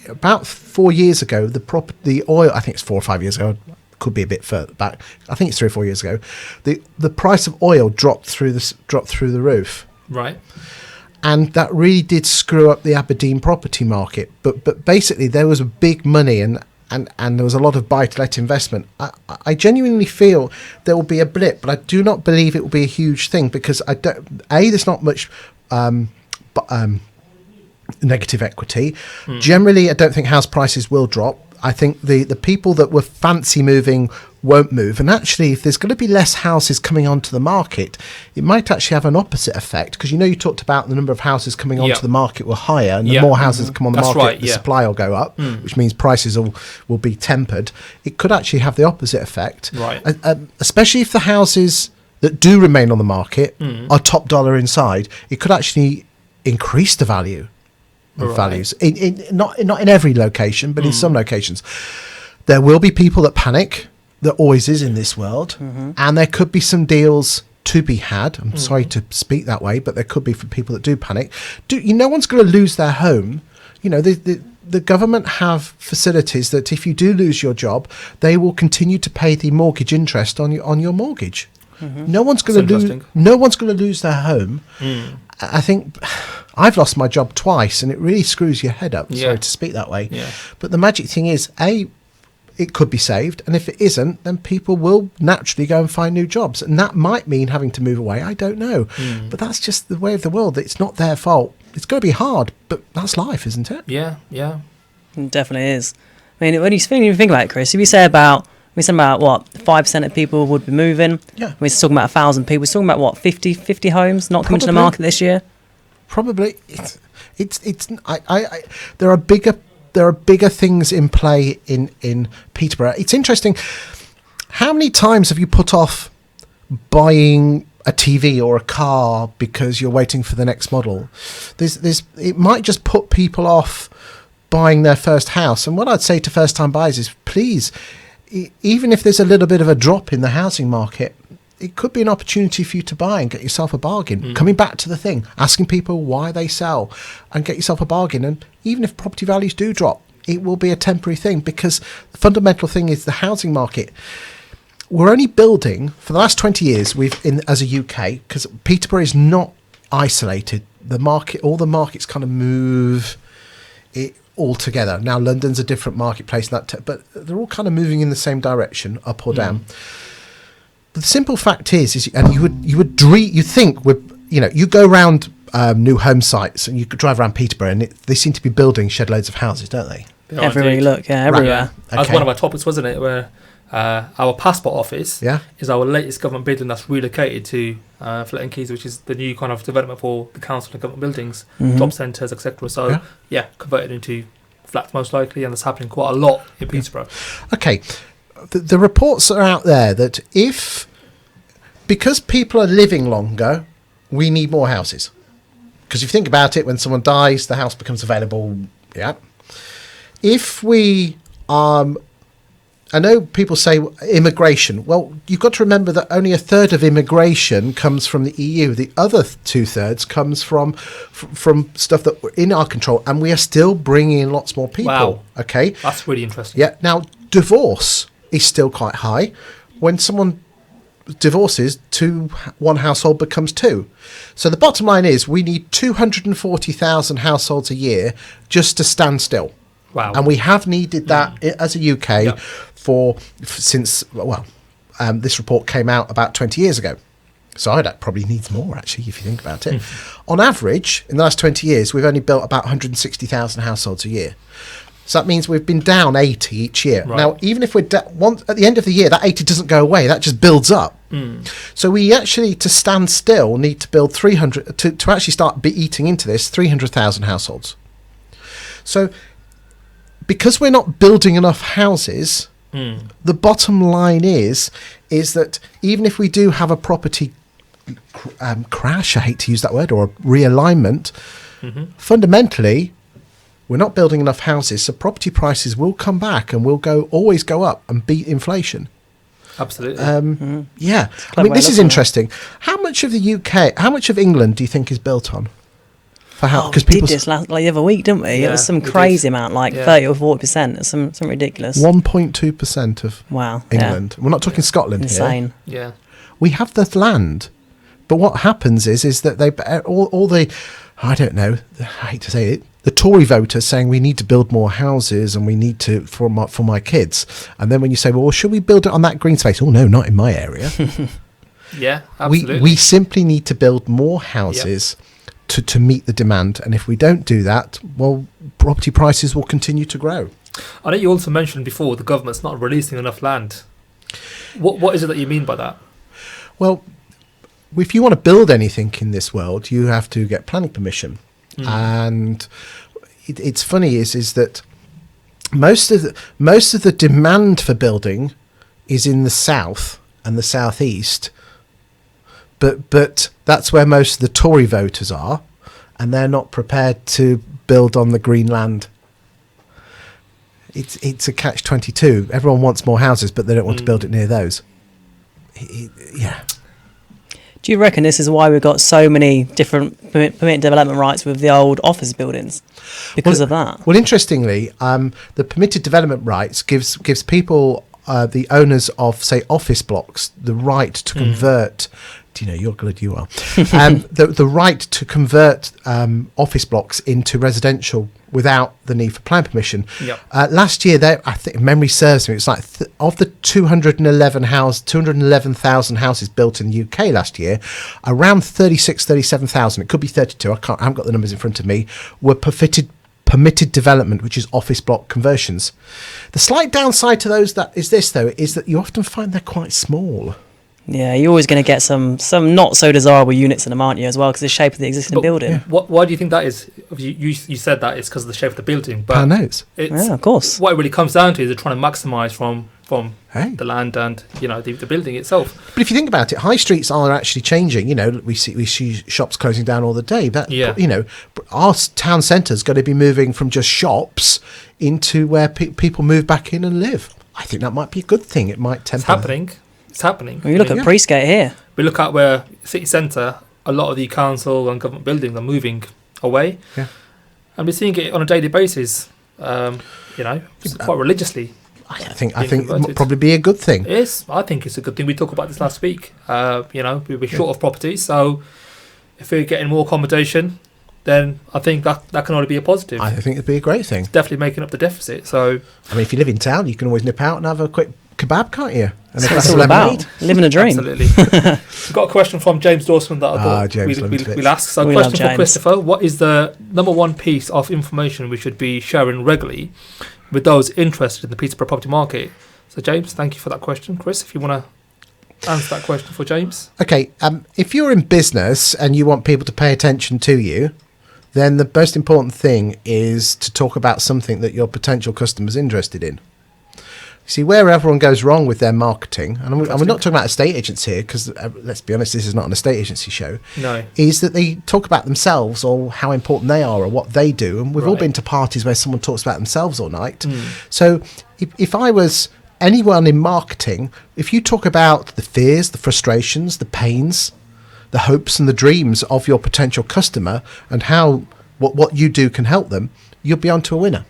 about 4 years ago, the oil, I think it's 4 or 5 years ago, could be a bit further back, I think it's 3 or 4 years ago, the price of oil dropped through the roof. Right. And that really did screw up the Aberdeen property market. But basically, there was big money and there was a lot of buy-to-let investment. I genuinely feel there will be a blip, but I do not believe it will be a huge thing because there's not much negative equity. Generally, I don't think house prices will drop. I think the people that were fancy moving won't move. And actually, if there's going to be less houses coming onto the market, it might actually have an opposite effect. Because you talked about the number of houses coming onto the market were higher, and the more houses come on the market, the supply will go up, which means prices will be tempered. It could actually have the opposite effect, right? Especially if the houses that do remain on the market are top dollar inside. It could actually increase the value of values. Not in every location, but in some locations. There will be people that panic. There always is in this world, and there could be some deals to be had. I'm sorry to speak that way, but there could be for people that do panic. No one's going to lose their home. The government have facilities that if you do lose your job, they will continue to pay the mortgage interest on your mortgage. No one's going to lose their home. I think I've lost my job twice, and it really screws your head up. Sorry to speak that way, but the magic thing is, it could be saved, and if it isn't, then people will naturally go and find new jobs, and that might mean having to move away. I don't know, but that's just the way of the world. It's not their fault. It's going to be hard, but that's life, isn't it? Yeah, it definitely is. I mean, when you think about it, Chris, if you say about what 5% of people would be moving, we're talking about 1,000 people. We're talking about what 50 homes not coming to the market this year. Probably, there are bigger things in play in Peterborough. It's interesting. How many times have you put off buying a TV or a car because you're waiting for the next model? It might just put people off buying their first house. And what I'd say to first-time buyers is, please, even if there's a little bit of a drop in the housing market, it could be an opportunity for you to buy and get yourself a bargain. Coming back to the thing, asking people why they sell and get yourself a bargain. And even if property values do drop, it will be a temporary thing, because the fundamental thing is the housing market. We're only building for the last 20 years as a UK, because Peterborough is not isolated. All the markets kind of move it all together. Now London's a different marketplace, but they're all kind of moving in the same direction, up or down. But the simple fact is, and you think you go around new home sites and you could drive around Peterborough, and they seem to be building shed loads of houses, don't they? Everywhere you look, everywhere. That was one of our topics, wasn't it? Where our passport office is our latest government building that's relocated to Fletton Keys, which is the new kind of development for the council and government buildings, job centres, etc. So converted into flats most likely, and that's happening quite a lot in Peterborough. Okay. The reports are out there that because people are living longer, we need more houses. Because if you think about it, when someone dies, the house becomes available. Yeah. If we I know people say immigration. Well, you've got to remember that only a third of immigration comes from the EU. The other 2/3 comes from stuff that were in our control, and we are still bringing in lots more people. Wow. Okay, That's really interesting. yeah. Now, divorce is still quite high. When someone divorces, one household becomes two. So the bottom line is we need 240,000 households a year just to stand still. Wow. And we have needed that as a UK since this report came out about 20 years ago. So that probably needs more, actually, if you think about it. On average, in the last 20 years, we've only built about 160,000 households a year. So that means we've been down 80 each year. Right. Now, even if we're at the end of the year, that 80 doesn't go away. That just builds up. So we actually, to stand still, need to build 300, to actually start eating into this, 300,000 households. So because we're not building enough houses, the bottom line is that even if we do have a property crash, I hate to use that word, or a realignment, fundamentally, we're not building enough houses, so property prices will come back and will always go up and beat inflation. Absolutely. Yeah. I mean, this is interesting. How much of the UK, how much of England do you think is built on? For how? Because we did this the other week, didn't we? Yeah, it was some crazy amount, like 30 or 40%. It's some ridiculous. 1.2% of England. We're not talking Scotland Insane. here. Yeah. We have the land, but what happens is that they all the, I don't know, I hate to say it, the Tory voters saying we need to build more houses and we need to for my kids, and then when you say, well, should we build it on that green space? Oh no, not in my area. Yeah, absolutely. We simply need to build more houses to meet the demand, and if we don't do that, well, property prices will continue to grow. I know you also mentioned before the government's not releasing enough land. What is it that you mean by that? Well, if you want to build anything in this world, you have to get planning permission. And it's funny is that most of the demand for building is in the south and the southeast, but that's where most of the Tory voters are, and they're not prepared to build on the green land. It's a catch-22. Everyone wants more houses, but they don't want to build it near those. Yeah. Do you reckon this is why we've got so many different permitted development rights with the old office buildings? Because of that? Well, interestingly, the permitted development rights gives people, the owners of, say, office blocks, the right to convert. Do you know, you're good, you are. The right to convert office blocks into residential without the need for plan permission. Yep. Last year, I think, if memory serves me, it's like of the 211,000 houses built in the UK last year, around 37,000, it could be 32, I haven't got the numbers in front of me, were permitted development, which is office block conversions. The slight downside to those is that you often find they're quite small. Yeah, you're always going to get some not so desirable units in them, aren't you, as well, because of the shape of the existing building. Yeah. Why do you think that is? You said that it's because of the shape of the building, but I know. Yeah, of course. What it really comes down to is they're trying to maximise from the land and the building itself. But if you think about it, high streets are actually changing. We see shops closing down all the day. Our town centre is going to be moving from just shops into where people move back in and live. I think that might be a good thing. It might temper. It's happening. Well, you look at Preesgate here. We look at where city centre, a lot of the council and government buildings are moving away. Yeah. And we're seeing it on a daily basis, quite religiously. I think it would probably be a good thing. It is. I think it's a good thing. We talked about this last week. We were short of property, so if we're getting more accommodation, then I think that can only be a positive. I think it'd be a great thing. It's definitely making up the deficit. So, I mean, if you live in town, you can always nip out and have a quick kebab, can't you? And that's what it's all about. Living a dream. Absolutely. We've got a question from James Dawson that I thought we'll ask. So, question for Christopher: what is the number one piece of information we should be sharing regularly with those interested in the Peterborough property market? So, James, thank you for that question. Chris, if you want to answer that question for James. Okay. If you're in business and you want people to pay attention to you, then the most important thing is to talk about something that your potential customer's interested in. See, where everyone goes wrong with their marketing, and we're not talking about estate agents here, because let's be honest, this is not an estate agency show, is that they talk about themselves or how important they are or what they do. And we've all been to parties where someone talks about themselves all night. So if I was anyone in marketing, if you talk about the fears, the frustrations, the pains, the hopes and the dreams of your potential customer and how what you do can help them, you'll be onto a winner.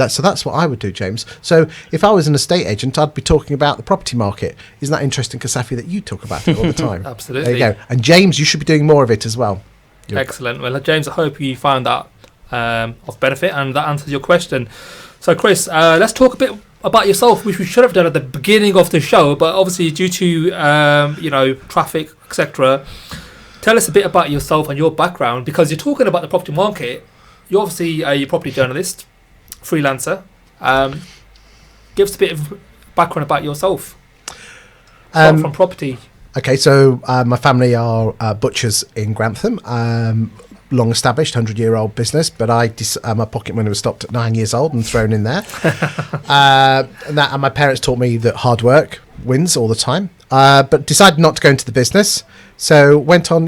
So that's what I would do, James. So if I was an estate agent, I'd be talking about the property market. Isn't that interesting, Qasafi, that you talk about it all the time? Absolutely. There you go. And James, you should be doing more of it as well. Excellent. Well, James, I hope you found that of benefit and that answers your question. So, Chris, let's talk a bit about yourself, which we should have done at the beginning of the show, but obviously due to traffic, etc. Tell us a bit about yourself and your background, because you're talking about the property market. You're obviously a property journalist, freelancer. Give us a bit of background about yourself from property. Okay, so my family are butchers in Grantham. Long established 100-year-old business, but my pocket money was stopped at 9 years old and thrown in there. and my parents taught me that hard work wins all the time, but decided not to go into the business. So went on,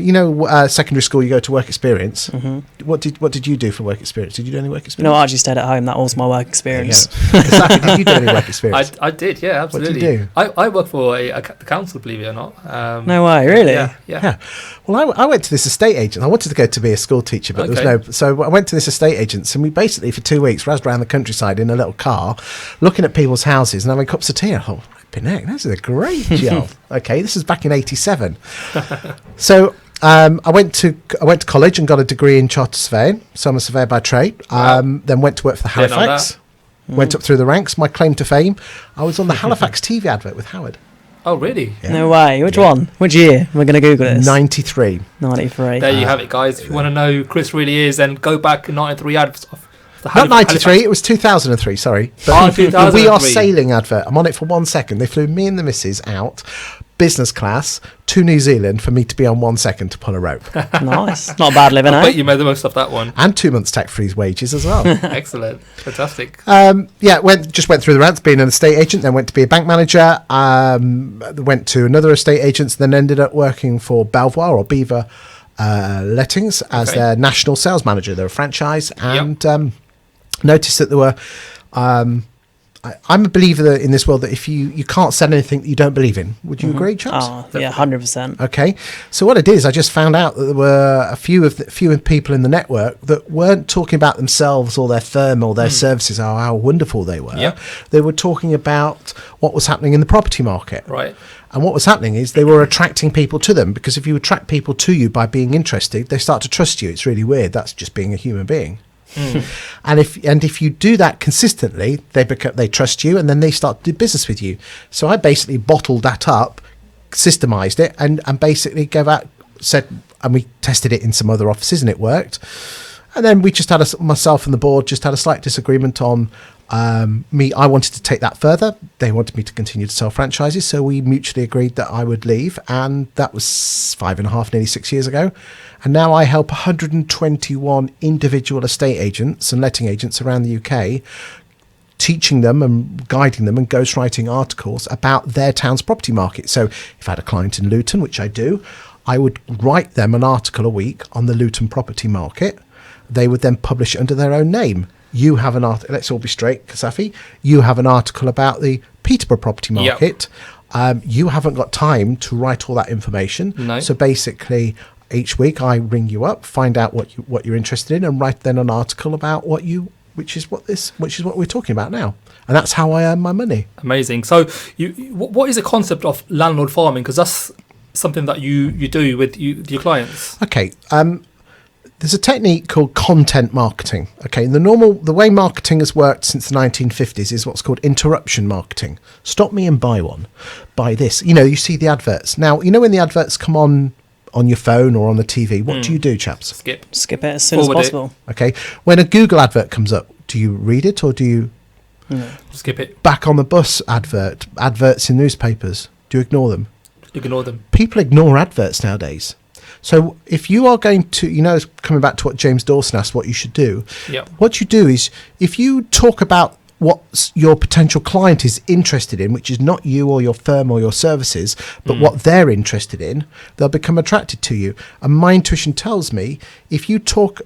secondary school, you go to work experience. Mm-hmm. What did you do for work experience? Did you do any work experience? No, I actually stayed at home. That was my work experience. Exactly. Did you do any work experience? I did, yeah, absolutely. What did you do? I work for the council, believe it or not. No way, really? Yeah. Well, I went to this estate agent. I wanted to go to be a school teacher, but there was no. So I went to this estate agent, and we basically for 2 weeks razzed around the countryside in a little car, looking at people's houses and having cups of tea. I thought, this is a great job. Okay, this is back in '87. So I went to college and got a degree in chartered surveying. So I'm a surveyor by trade. Then went to work for the Halifax. Went up through the ranks. My claim to fame, I was on the Halifax TV advert with Howard. Oh, really? Yeah. No way. Which one? Which year? We're going to Google this. 93. 93. There you have it, guys. If you want to know who Chris really is, then go back in 93 ads. Not 93, it was 2003, sorry. But 2003. We Are Sailing advert. I'm on it for 1 second. They flew me and the missus out, business class, to New Zealand for me to be on 1 second to pull a rope. Nice. Not bad living, I bet you made the most of that one. And 2 months tax-free wages as well. Excellent. Fantastic. Went through the ranks being an estate agent, then went to be a bank manager, went to another estate agent, then ended up working for Belvoir or Beaver Lettings as their national sales manager. They're a franchise, and noticed that there were I'm a believer in this world that if you can't sell anything that you don't believe in. Would you agree, chaps? Oh, yeah, 100%. Okay, so what I did is I just found out that there were a few people in the network that weren't talking about themselves or their firm or their services, or how wonderful they were. Yep. They were talking about what was happening in the property market. Right. And what was happening is they were attracting people to them, because if you attract people to you by being interested, they start to trust you. It's really weird. That's just being a human being. And if you do that consistently, they trust you, and then they start to do business with you. So I basically bottled that up, systemized it, and basically and we tested it in some other offices, and it worked. And then we just had myself and the board just had a slight disagreement on me. I wanted to take that further. They wanted me to continue to sell franchises, so we mutually agreed that I would leave, and that was 5.5, nearly 6 years ago. And now I help 121 individual estate agents and letting agents around the UK, teaching them and guiding them and ghostwriting articles about their town's property market. So if I had a client in Luton, which I do, I would write them an article a week on the Luton property market. They would then publish it under their own name. You have an article, let's all be straight, Qasafi, you have an article about the Peterborough property market. Yep. You haven't got time to write all that information. No. So basically, each week I ring you up, find out what you're interested in, and write then an article about which is what we're talking about now. And that's how I earn my money. Amazing. So what is the concept of landlord farming? Because that's something that you do with your clients. Okay. There's a technique called content marketing. Okay, the way marketing has worked since the 1950s is what's called interruption marketing. Stop me and buy one. Buy this. You see the adverts. Now, when the adverts come on your phone or on the TV, what do you do, chaps? Skip it as soon as possible. Okay. When a Google advert comes up, do you read it or do you skip it? Back on the bus adverts in newspapers, do you ignore them? Ignore them. People ignore adverts nowadays. So if you are going to, coming back to what James Dawson asked, what you should do, what you do is if you talk about what your potential client is interested in, which is not you or your firm or your services, but what they're interested in, they'll become attracted to you. And my intuition tells me if you talk,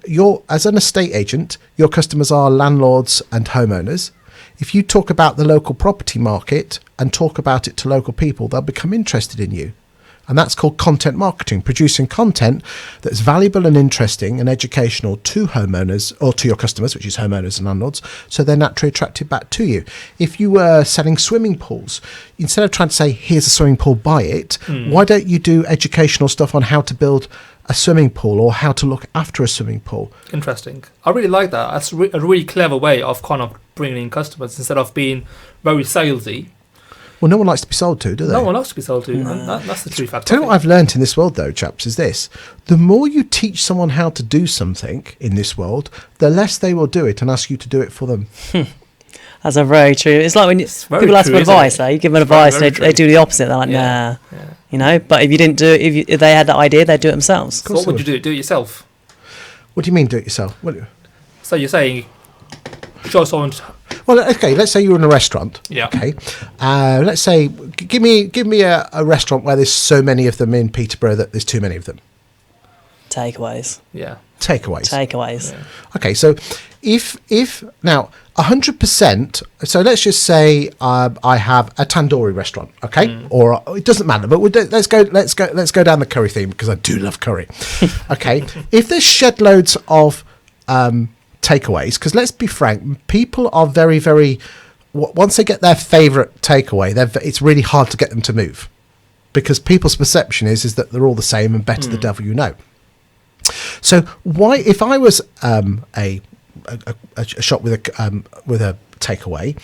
as an estate agent, your customers are landlords and homeowners. If you talk about the local property market and talk about it to local people, they'll become interested in you. And that's called content marketing, producing content that's valuable and interesting and educational to homeowners or to your customers, which is homeowners and landlords, so they're naturally attracted back to you. If you were selling swimming pools, instead of trying to say, here's a swimming pool, buy it, why don't you do educational stuff on how to build a swimming pool or how to look after a swimming pool? Interesting. I really like that. That's a really clever way of kind of bringing in customers instead of being very salesy. Well, no one likes to be sold to, do they? No one likes to be sold to. And that's the true fact. Tell you what I've learnt in this world, though, chaps, is this. The more you teach someone how to do something in this world, the less they will do it and ask you to do it for them. That's a very true. It's like when people ask for advice, you give them advice, they do the opposite. They're like, nah. You know, but if you didn't do it, if they had that idea, they'd do it themselves. What would you do? Do it yourself? What do you mean, do it yourself? So you're saying, show someone... Well, okay, let's say you're in a restaurant. Yeah. Okay. Let's say, give me a restaurant where there's so many of them in Peterborough that there's too many of them. Takeaways. Yeah. Takeaways. Yeah. Okay, so if now 100%. So let's just say I have a tandoori restaurant, okay, or it doesn't matter. But let's go down the curry theme because I do love curry. Okay, if there's shed loads of takeaways, because let's be frank, people are very, very, once they get their favourite takeaway, it's really hard to get them to move, because people's perception is that they're all the same and better the devil you know. So why, if I was a shop with a takeaway,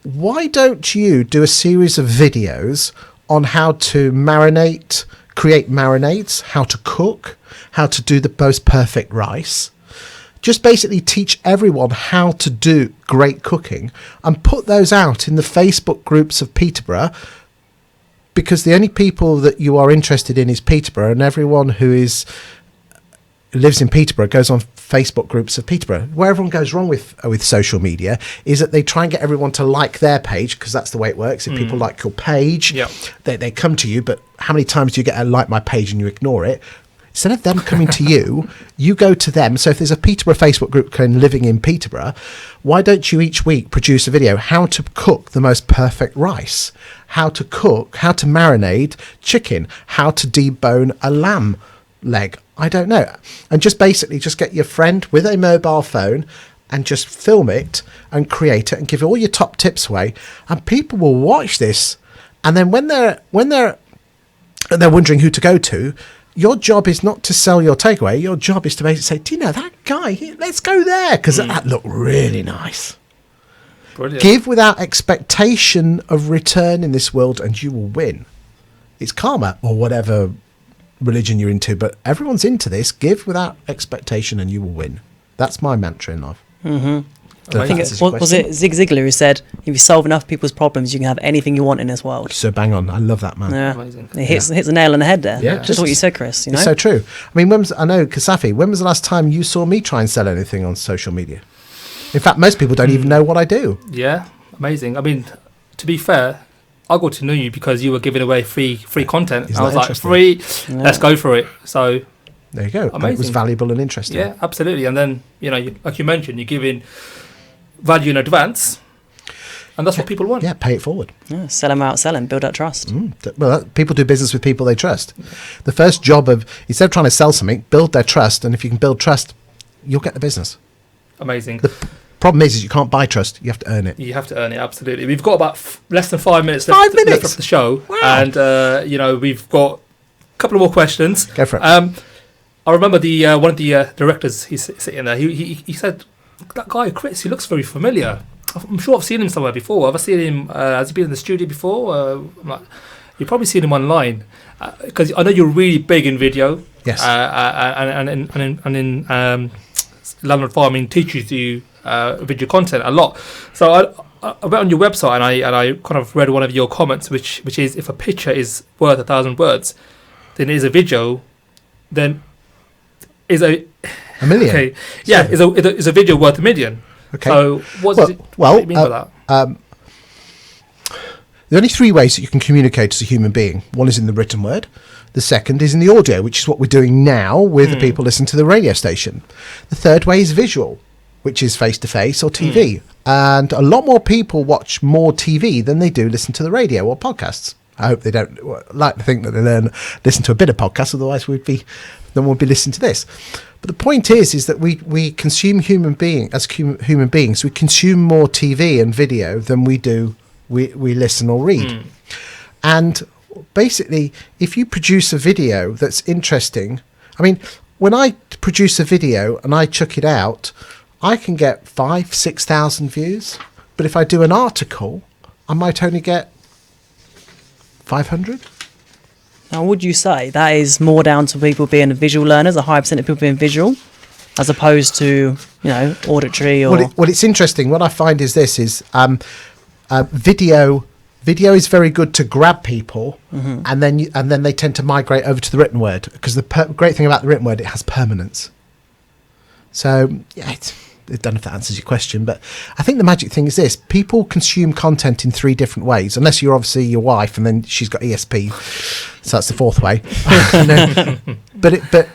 why don't you do a series of videos on how to marinate, create marinades, how to cook, how to do the most perfect rice? Just basically teach everyone how to do great cooking and put those out in the Facebook groups of Peterborough, because the only people that you are interested in is Peterborough, and everyone who lives in Peterborough goes on Facebook groups of Peterborough. Where everyone goes wrong with social media is that they try and get everyone to like their page, because that's the way it works. If people like your page, they come to you, but how many times do you get a like my page and you ignore it? Instead of them coming to you, you go to them. So if there's a Peterborough Facebook group called Living in Peterborough, why don't you each week produce a video how to cook the most perfect rice, how to cook, how to marinate chicken, how to debone a lamb leg? I don't know. And just basically just get your friend with a mobile phone and just film it and create it and give all your top tips away, and people will watch this. And then when they're wondering who to go to, your job is not to sell your takeaway. Your job is to basically say, do you know that guy? Let's go there, because that looked really nice. Brilliant. Give without expectation of return in this world and you will win. It's karma or whatever religion you're into, but everyone's into this. Give without expectation and you will win. That's my mantra in life. I think was it Zig Ziglar who said, if you solve enough people's problems, you can have anything you want in this world. So bang on. I love that, man. Yeah. Amazing. It hits the nail on the head there. Yeah, just what you said, Chris. You know? It's so true. I mean, I know, Qasafi, when was the last time you saw me try and sell anything on social media? In fact, most people don't even know what I do. Yeah, amazing. I mean, to be fair, I got to know you because you were giving away free content. Isn't I was like, free, let's go for it. So there you go. Amazing. It was valuable and interesting. Yeah, absolutely. And then, like you mentioned, you're giving value in advance, and that's what people want. Yeah, pay it forward. Yeah, sell them out, build up trust. Well, people do business with people they trust. The first job instead of trying to sell something, build their trust, and if you can build trust, you'll get the business. Amazing. The problem is you can't buy trust. You have to earn it. You have to earn it, absolutely. We've got about less than 5 minutes left of the show. Wow. And, we've got a couple of more questions. Go for it. I remember one of the directors, he's sitting there, he said, that guy, Chris, he looks very familiar. I'm sure I've seen him somewhere before. Have I seen him, has he been in the studio before? I'm like, you've probably seen him online. Because I know you're really big in video. Yes. And in landlord farming teaches you video content a lot. So I went on your website and I kind of read one of your comments, which is, if a picture is worth 1,000 words, then is a video, then is a million. Okay. Yeah, is a video worth a million. Okay. So what do you mean by that? There are only three ways that you can communicate as a human being. One is in the written word. The second is in the audio, which is what we're doing now with the people listening to the radio station. The third way is visual, which is face-to-face or TV. And a lot more people watch more TV than they do listen to the radio or podcasts. I hope they don't like to think that they listen to a bit of podcasts, otherwise we'd be listening to this. But the point is that we consume human beings, we consume more TV and video than we do we listen or read. And basically, if you produce a video that's interesting, I mean, when I produce a video and I chuck it out, I can get 5,000-6,000 views. But if I do an article, I might only get 500. Now, would you say that is more down to people being visual learners, a high percent of people being visual, as opposed to, auditory or... Well, it's interesting. What I find is this, video is very good to grab people, and then they tend to migrate over to the written word, because the great thing about the written word, it has permanence. So, yeah, I don't know if that answers your question, but I think the magic thing is this: people consume content in 3 different ways, unless you're obviously your wife and then she's got ESP, so that's the 4th way. But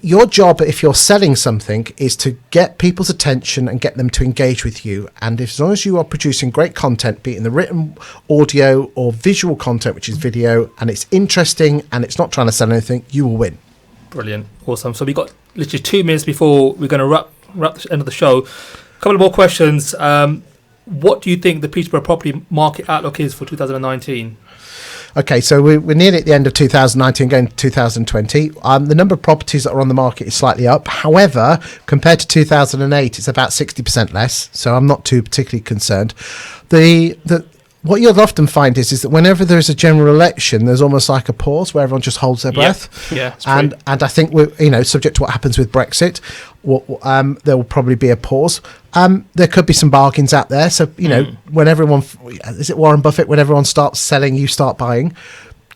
your job, if you're selling something, is to get people's attention and get them to engage with you. And as long as you are producing great content, be it in the written, audio or visual content, which is video, and it's interesting and it's not trying to sell anything, you will win. Brilliant. Awesome. So we've got literally 2 minutes before we're going to wrap the end of the show. A couple of more questions. What do you think the Peterborough property market outlook is for 2019? Okay, so we're nearly at the end of 2019, going to 2020. The number of properties that are on the market is slightly up. However, compared to 2008, it's about 60% less. So I'm not too particularly concerned. What you'll often find is that whenever there's a general election, there's almost like a pause where everyone just holds their breath. Yeah, and I think subject to what happens with Brexit, there will probably be a pause. There could be some bargains out there. So when everyone, is it Warren Buffett? When everyone starts selling, you start buying.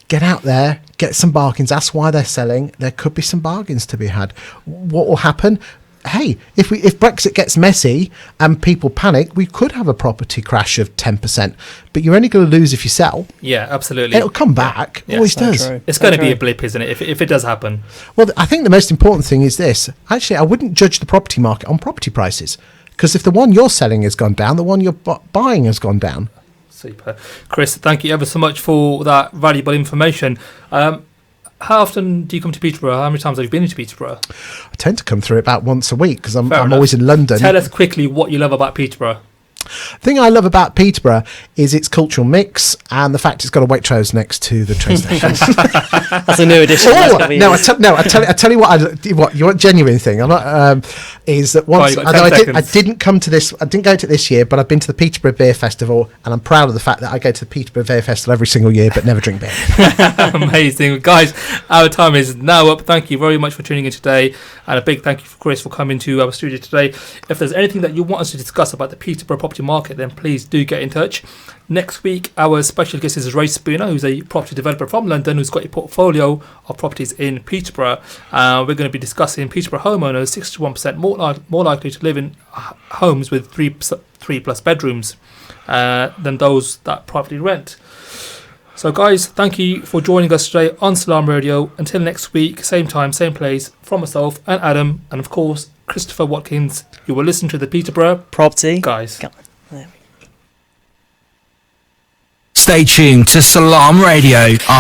Get out there, get some bargains. Ask why they're selling. There could be some bargains to be had. What will happen? Hey, if Brexit gets messy and people panic, we could have a property crash of 10%. But you're only going to lose if you sell. Yeah, absolutely. It'll come back. Yeah, always does. True. It's going to be a blip, isn't it? If it does happen. Well, I think the most important thing is this. Actually, I wouldn't judge the property market on property prices, because if the one you're selling has gone down, the one you're buying has gone down. Super. Chris, thank you ever so much for that valuable information. How often do you come to Peterborough? How many times have you been into Peterborough? I tend to come through about once a week because I'm always in London. Tell us quickly what you love about Peterborough. The thing I love about Peterborough is its cultural mix and the fact it's got a Waitrose next to the train station. That's a new addition. I tell you what you want genuine thing. I'm not. Is that once? I didn't come to this. I didn't go to it this year, but I've been to the Peterborough Beer Festival, and I'm proud of the fact that I go to the Peterborough Beer Festival every single year, but never drink beer. Amazing, guys! Our time is now up. Thank you very much for tuning in today, and a big thank you for Chris for coming to our studio today. If there's anything that you want us to discuss about the Peterborough property market, then please do get in touch. Next week, our special guest is Ray Spooner, who's a property developer from London, who's got a portfolio of properties in Peterborough. We're going to be discussing Peterborough homeowners, 61% more likely to live in homes with three plus bedrooms than those that privately rent. So guys, thank you for joining us today on Salaam Radio. Until next week, same time, same place, from myself and Adam, and of course Christopher Watkins, you will listen to the Peterborough Property Guys. Stay tuned to Salaam Radio. Our